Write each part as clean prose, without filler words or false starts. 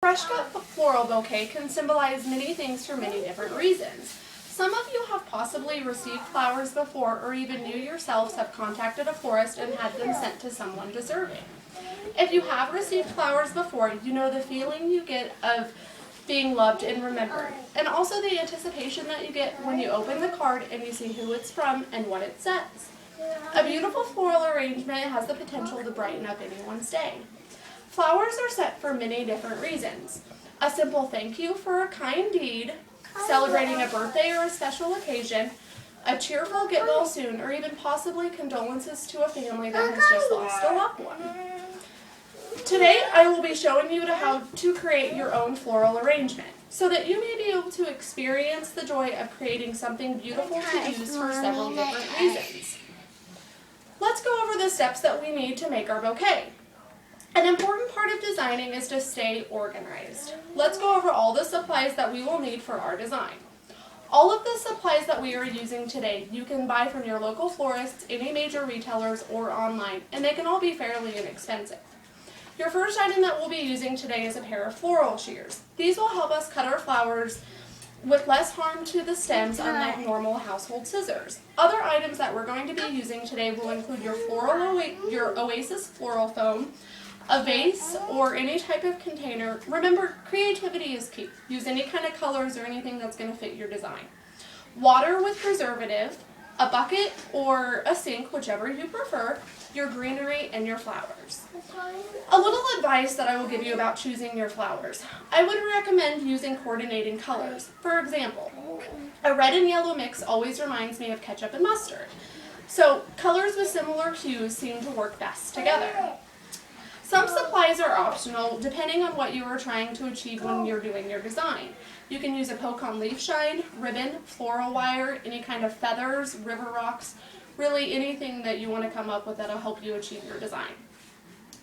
fresh cut floral bouquet can symbolize many things for many different reasons. Some of you have possibly received flowers before, or even you yourselves have contacted a florist and had them sent to someone deserving. If you have received flowers before, you know the feeling you get of being loved and remembered, and also the anticipation that you get when you open the card and you see who it's from and what it says. A beautiful floral arrangement has the potential to brighten up anyone's day. Flowers are set for many different reasons. A simple thank you for a kind deed, celebrating a birthday or a special occasion, a cheerful get well soon, or even possibly condolences to a family that has just lost a loved one. Today I will be showing you how to create your own floral arrangement so that you may be able to experience the joy of creating something beautiful to use for several different reasons. Let's go over the steps that we need to make our bouquet. An important part of designing is to stay organized. Let's go over all the supplies that we will need for our design. All of the supplies that we are using today you can buy from your local florists, any major retailers, or online, and they can all be fairly inexpensive. Your first item that we'll be using today is a pair of floral shears. These will help us cut our flowers with less harm to the stems, unlike normal household scissors. Other items that we're going to be using today will include your Oasis floral foam, a vase, or any type of container. Remember, creativity is key. Use any kind of colors or anything that's going to fit your design. Water with preservative, a bucket or a sink, whichever you prefer, your greenery, and your flowers. A little advice that I will give you about choosing your flowers. I would recommend using coordinating colors. For example, a red and yellow mix always reminds me of ketchup and mustard. So colors with similar hues seem to work best together. Some supplies are optional depending on what you are trying to achieve when you're doing your design. You can use a poke-on leaf shine, ribbon, floral wire, any kind of feathers, river rocks, really anything that you want to come up with that'll help you achieve your design.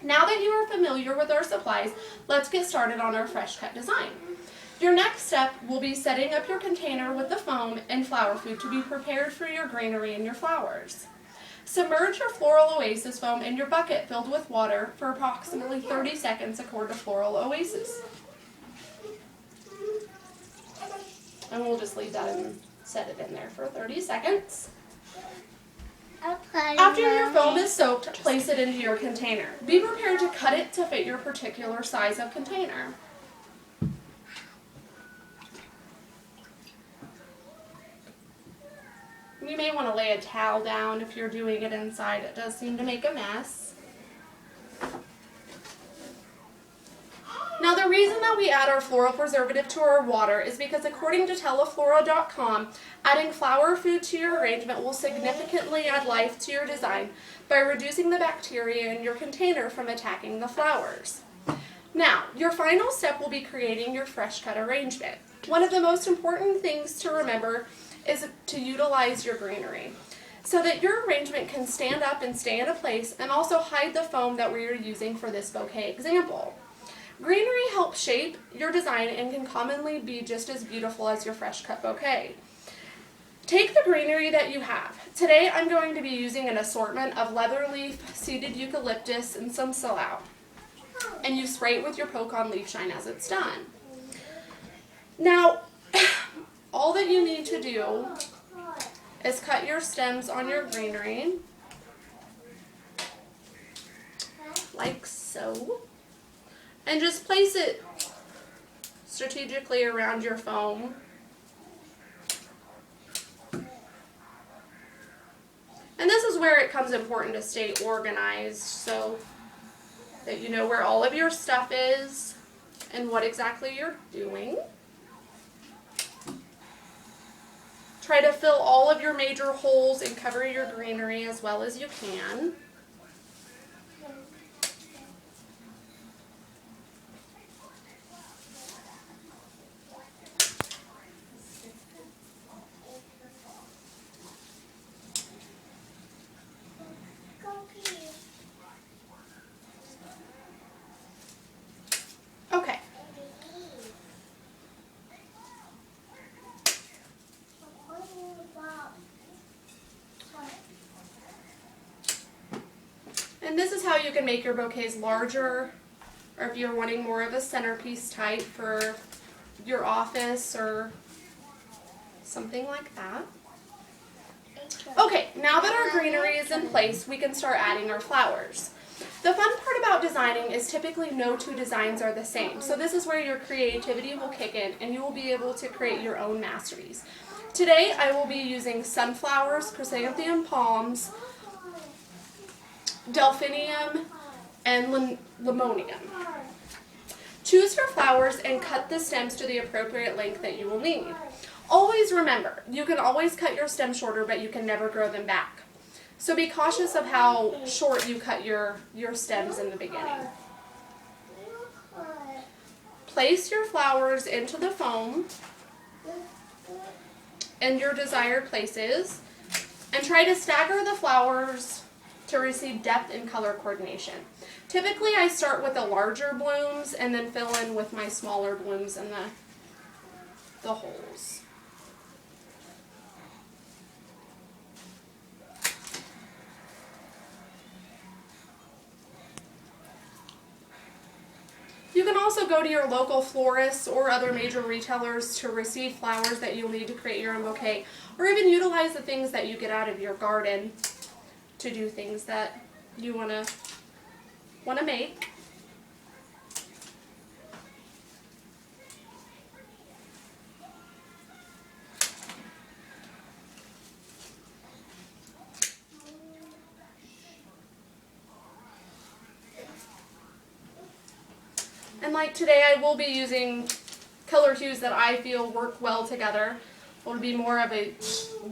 Now that you are familiar with our supplies, let's get started on our fresh cut design. Your next step will be setting up your container with the foam and flower food to be prepared for your greenery and your flowers. Submerge your Floral Oasis foam in your bucket filled with water for approximately 30 seconds according to Floral Oasis. And we'll just leave that and set it in there for 30 seconds. After your foam is soaked, place it into your container. Be prepared to cut it to fit your particular size of container. You may want to lay a towel down if you're doing it inside. It does seem to make a mess. Now the reason that we add our floral preservative to our water is because according to teleflora.com, adding flower food to your arrangement will significantly add life to your design by reducing the bacteria in your container from attacking the flowers. Now, your final step will be creating your fresh cut arrangement. One of the most important things to remember is to utilize your greenery so that your arrangement can stand up and stay in a place and also hide the foam that we are using for this bouquet example. Greenery helps shape your design and can commonly be just as beautiful as your fresh cut bouquet. Take the greenery that you have. Today I'm going to be using an assortment of leatherleaf, seeded eucalyptus, and some salal. And you spray it with your poke-on leaf shine as it's done. Now, all that you need to do is cut your stems on your greenery, like so, and just place it strategically around your foam. And this is where it becomes important to stay organized so that you know where all of your stuff is and what exactly you're doing. Try to fill all of your major holes and cover your greenery as well as you can. Okay. And this is how you can make your bouquets larger or if you're wanting more of a centerpiece type for your office or something like that. Okay, now that our greenery is in place, we can start adding our flowers. The fun part about designing is typically no two designs are the same. So this is where your creativity will kick in and you will be able to create your own masterpiece. Today I will be using sunflowers, chrysanthemum palms, delphinium, and limonium. Choose your flowers and cut the stems to the appropriate length that you will need. Always remember, you can always cut your stems shorter, but you can never grow them back. So be cautious of how short you cut your stems in the beginning. Place your flowers into the foam in your desired places and try to stagger the flowers to receive depth and color coordination. Typically I start with the larger blooms and then fill in with my smaller blooms in the holes. You can also go to your local florists or other major retailers to receive flowers that you'll need to create your own bouquet, or even utilize the things that you get out of your garden to do things that you want to make. And like today, I will be using color hues that I feel work well together. It will be more of a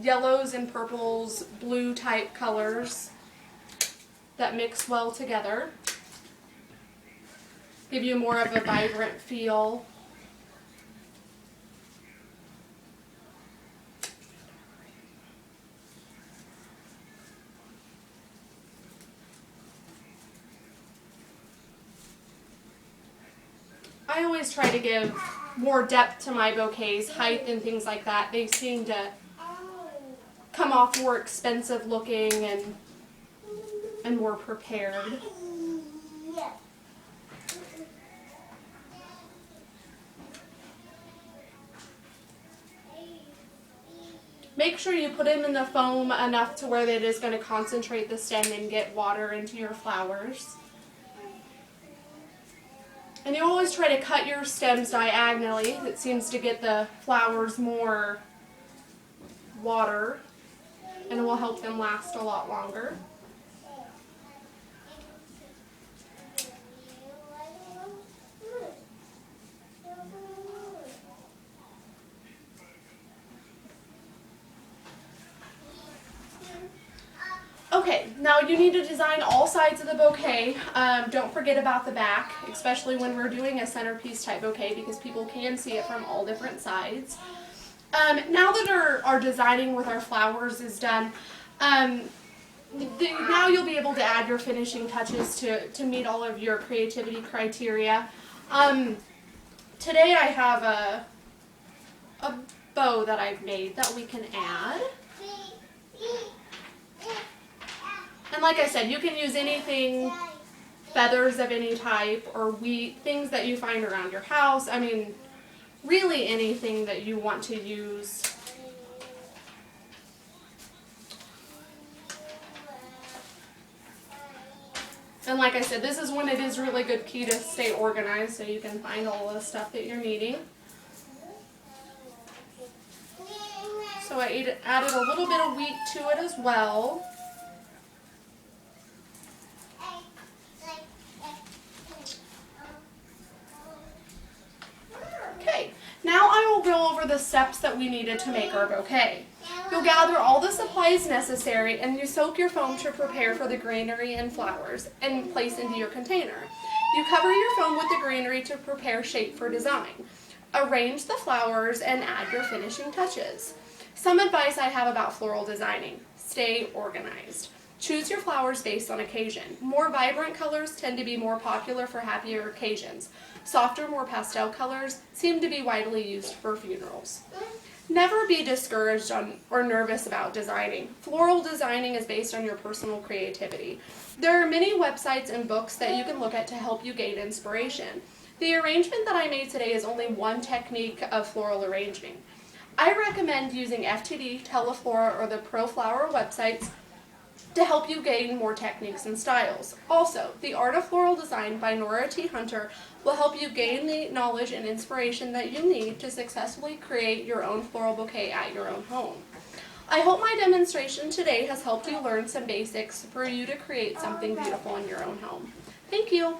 yellows and purples, blue type colors that mix well together. Give you more of a vibrant feel. I always try to give more depth to my bouquets, height and things like that. They seem to come off more expensive looking and more prepared. Make sure you put them in the foam enough to where it is going to concentrate the stem and get water into your flowers. And you always try to cut your stems diagonally. It seems to get the flowers more water and it will help them last a lot longer. Okay, now you need to design all sides of the bouquet. Don't forget about the back, especially when we're doing a centerpiece type bouquet because people can see it from all different sides. Now that our designing with our flowers is done, now you'll be able to add your finishing touches to meet all of your creativity criteria. Today I have a bow that I've made that we can add. And like I said, you can use anything, feathers of any type or wheat, things that you find around your house. I mean, really anything that you want to use. And like I said, this is when it is really good key to stay organized so you can find all the stuff that you're needing. So I added a little bit of wheat to it as well. Now I will go over the steps that we needed to make our bouquet. You'll gather all the supplies necessary and you soak your foam to prepare for the greenery and flowers and place into your container. You cover your foam with the greenery to prepare shape for design. Arrange the flowers and add your finishing touches. Some advice I have about floral designing: stay organized. Choose your flowers based on occasion. More vibrant colors tend to be more popular for happier occasions. Softer, more pastel colors seem to be widely used for funerals. Never be discouraged or nervous about designing. Floral designing is based on your personal creativity. There are many websites and books that you can look at to help you gain inspiration. The arrangement that I made today is only one technique of floral arranging. I recommend using FTD, Teleflora, or the ProFlower websites to help you gain more techniques and styles. Also, The Art of Floral Design by Nora T. Hunter will help you gain the knowledge and inspiration that you need to successfully create your own floral bouquet at your own home. I hope my demonstration today has helped you learn some basics for you to create something beautiful in your own home. Thank you.